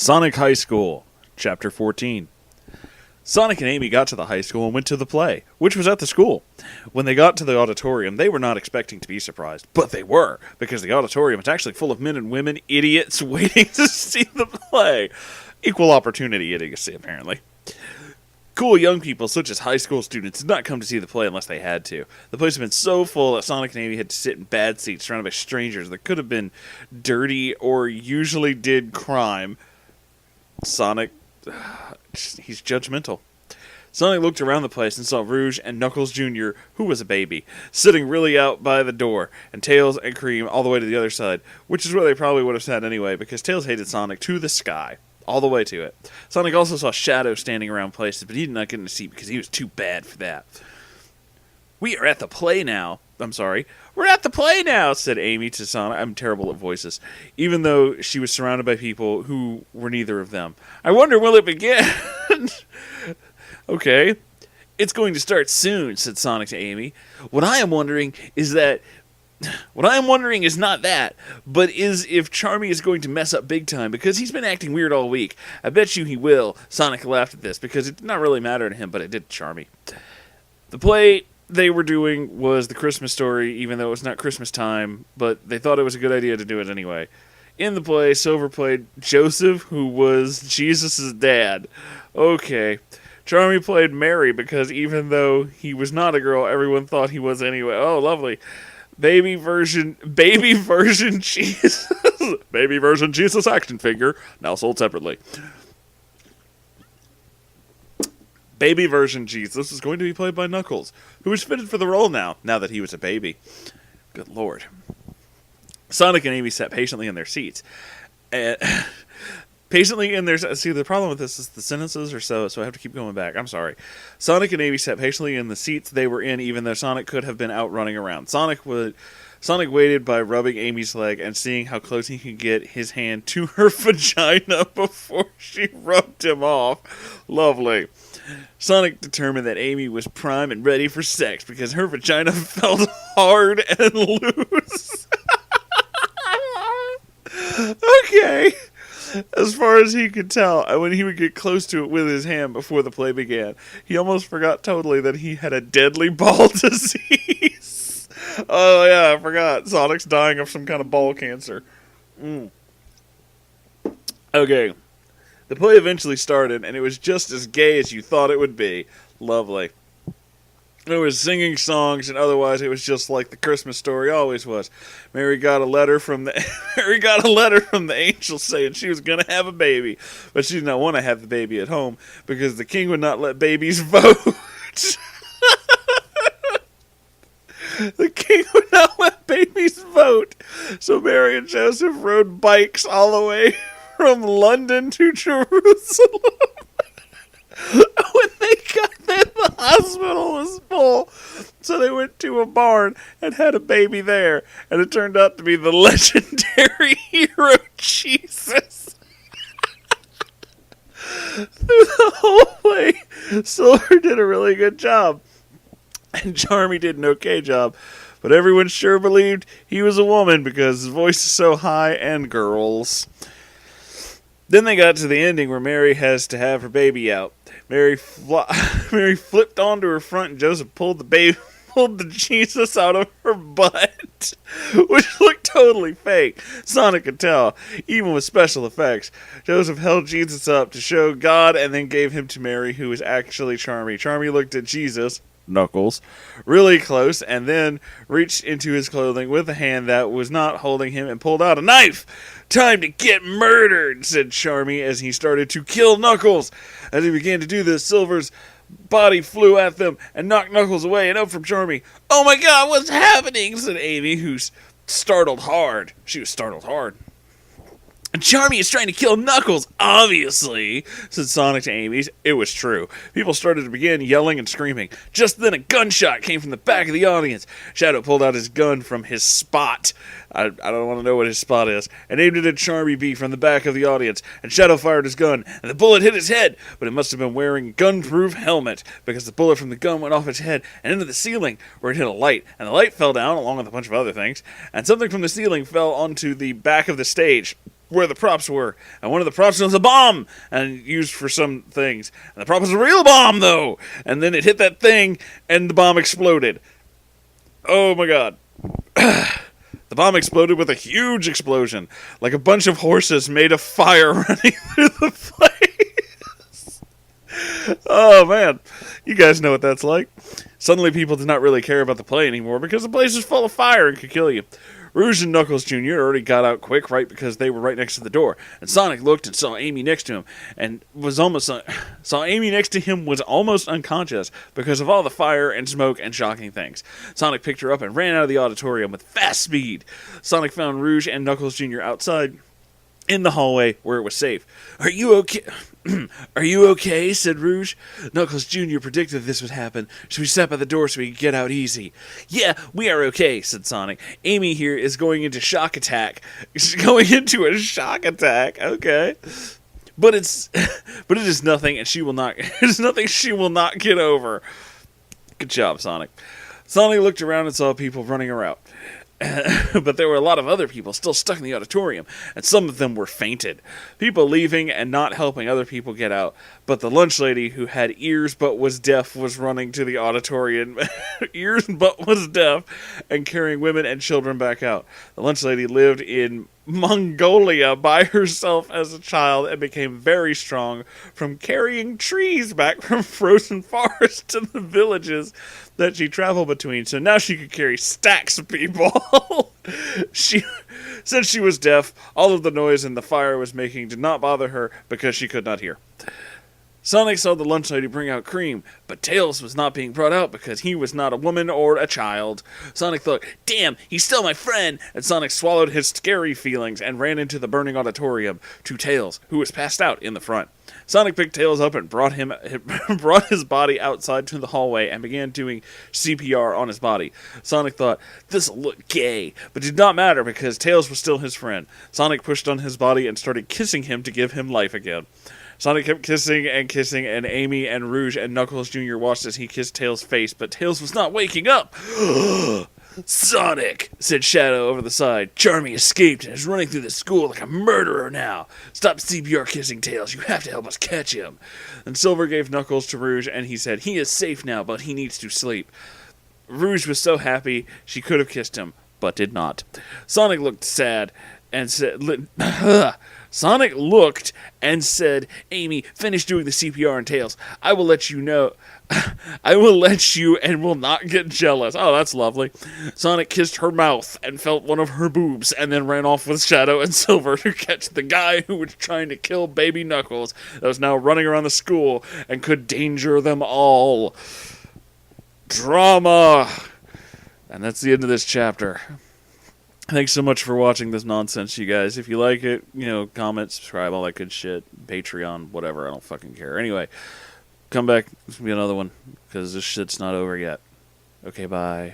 Sonic High School, Chapter 14. Sonic and Amy got to the high school and went to the play, which was at the school. When they got to the auditorium, they were not expecting to be surprised, but they were, because the auditorium was actually full of men and women, idiots, waiting to see the play. Equal opportunity idiocy, apparently. Cool young people, such as high school students, did not come to see the play unless they had to. The place had been so full that Sonic and Amy had to sit in bad seats surrounded by strangers that could have been dirty or usually did crime. Sonic, he's judgmental. Sonic looked around the place and saw Rouge and Knuckles Jr., who was a baby, sitting really out by the door, and Tails and Cream all the way to the other side, which is where they probably would have sat anyway, because Tails hated Sonic to the sky, all the way to it. Sonic also saw Shadow standing around places, but he did not get in a seat because he was too bad for that. "We are at the play now. We're at the play now," said Amy to Sonic. I'm terrible at voices, even though she was surrounded by people who were neither of them. "I wonder, will it begin?" "Okay. It's going to start soon," said Sonic to Amy. What I am wondering is not that, but is if Charmy is going to mess up big time, because he's been acting weird all week. "I bet you he will." Sonic laughed at this, because it did not really matter to him, but it did to Charmy. The play they were doing was The Christmas Story, even though it was not Christmas time, but they thought it was a good idea to do it anyway. In the play, Silver played Joseph, who was Jesus' dad. Okay. Charmy played Mary, because even though he was not a girl, everyone thought he was anyway. Oh, lovely. Baby version Jesus. Baby version Jesus action figure, now sold separately. Baby version Jesus is going to be played by Knuckles, who is fitted for the role now that he was a baby. Good lord. Sonic and Amy sat patiently in their seats. See, the problem with this is the sentences are so I have to keep going back. I'm sorry. Sonic and Amy sat patiently in the seats they were in, even though Sonic could have been out running around. Sonic waited by rubbing Amy's leg and seeing how close he could get his hand to her vagina before she rubbed him off. Lovely. Sonic determined that Amy was prime and ready for sex because her vagina felt hard and loose. Okay. As far as he could tell, when he would get close to it with his hand before the play began, he almost forgot totally that he had a deadly ball disease. Oh yeah, I forgot. Sonic's dying of some kind of ball cancer. Okay. The play eventually started, and it was just as gay as you thought it would be. Lovely. There was singing songs, and otherwise it was just like the Christmas Story always was. Mary got a letter from the angel saying she was going to have a baby, but she did not want to have the baby at home because the king would not let babies vote. The king would not let babies vote, so Mary and Joseph rode bikes all the way from London to Jerusalem. When they got there, the hospital was full, so they went to a barn and had a baby there, and it turned out to be the legendary hero Jesus. Through the whole way, Silver did a really good job, and Charmy did an okay job, but everyone sure believed he was a woman because his voice is so high and girls. Then they got to the ending where Mary has to have her baby out. Mary flipped onto her front, and Joseph pulled the Jesus out of her butt, which looked totally fake. Sonic could tell, even with special effects. Joseph held Jesus up to show God and then gave him to Mary, who was actually Charmy. Charmy looked at Jesus, Knuckles, really close, and then reached into his clothing with a hand that was not holding him and pulled out a knife. "Time to get murdered," said Charmy as he started to kill Knuckles. As he began to do this, Silver's body flew at them and knocked Knuckles away and up from Charmy. "Oh my god, what's happening?" said Amy, who's startled hard. She was startled hard. "And Charmy is trying to kill Knuckles, obviously," said Sonic to Amy. It was true. People started to begin yelling and screaming. Just then a gunshot came from the back of the audience. Shadow pulled out his gun from his spot. I don't want to know what his spot is. And aimed it at Charmy B from the back of the audience. And Shadow fired his gun, and the bullet hit his head. But it must have been wearing a gun-proof helmet, because the bullet from the gun went off his head and into the ceiling, where it hit a light. And the light fell down, along with a bunch of other things. And something from the ceiling fell onto the back of the stage. where the props were, and one of the props was a bomb, and used for some things. And the prop was a real bomb, though, and then it hit that thing, and the bomb exploded. Oh my god. The bomb exploded with a huge explosion, like a bunch of horses made of fire running through the place. Oh man, you guys know what that's like. Suddenly people did not really care about the play anymore because the place was full of fire and could kill you. Rouge and Knuckles Jr. already got out quick, right, because they were right next to the door. And Sonic looked and saw Amy next to him, and was almost unconscious because of all the fire and smoke and shocking things. Sonic picked her up and ran out of the auditorium with fast speed. Sonic found Rouge and Knuckles Jr. outside in the hallway where it was safe. "Are you okay?" "Are you okay?" said Rouge. Knuckles Jr. predicted this would happen, so we sat by the door so we could get out easy. "Yeah, we are okay," said Sonic. "Amy here is going into shock attack." She's going into a shock attack, okay. But it is nothing, and she will not get over. Good job, Sonic. Sonic looked around and saw people running around. But there were a lot of other people still stuck in the auditorium, and some of them were fainted. People leaving and not helping other people get out. But the lunch lady, who had ears but was deaf, was running to the auditorium, ears but was deaf, and carrying women and children back out. The lunch lady lived in Mongolia by herself as a child and became very strong from carrying trees back from frozen forests to the villages that she traveled between. So now she could carry stacks of people. Since she was deaf, all of the noise and the fire was making did not bother her because she could not hear. Sonic saw the lunch lady bring out cream, but Tails was not being brought out because he was not a woman or a child. Sonic thought, "Damn, he's still my friend!" And Sonic swallowed his scary feelings and ran into the burning auditorium to Tails, who was passed out in the front. Sonic picked Tails up and brought his body outside to the hallway and began doing CPR on his body. Sonic thought, "This'll look gay," but it did not matter because Tails was still his friend. Sonic pushed on his body and started kissing him to give him life again. Sonic kept kissing, and Amy and Rouge and Knuckles Jr. watched as he kissed Tails' face, but Tails was not waking up. "Sonic," said Shadow over the side. "Charmy escaped and is running through the school like a murderer now. Stop CPR kissing Tails. You have to help us catch him." And Silver gave Knuckles to Rouge, and he said, "He is safe now, but he needs to sleep." Rouge was so happy she could have kissed him, but did not. Sonic looked sad and said... Sonic looked and said, "Amy, finish doing the CPR on Tails. I will let you know. I will let you and will not get jealous." Oh, that's lovely. Sonic kissed her mouth and felt one of her boobs and then ran off with Shadow and Silver to catch the guy who was trying to kill baby Knuckles that was now running around the school and could danger them all. Drama. And that's the end of this chapter. Thanks so much for watching this nonsense, you guys. If you like it, comment, subscribe, all that good shit. Patreon, whatever, I don't fucking care. Anyway, come back, there's gonna be another one, because this shit's not over yet. Okay, bye.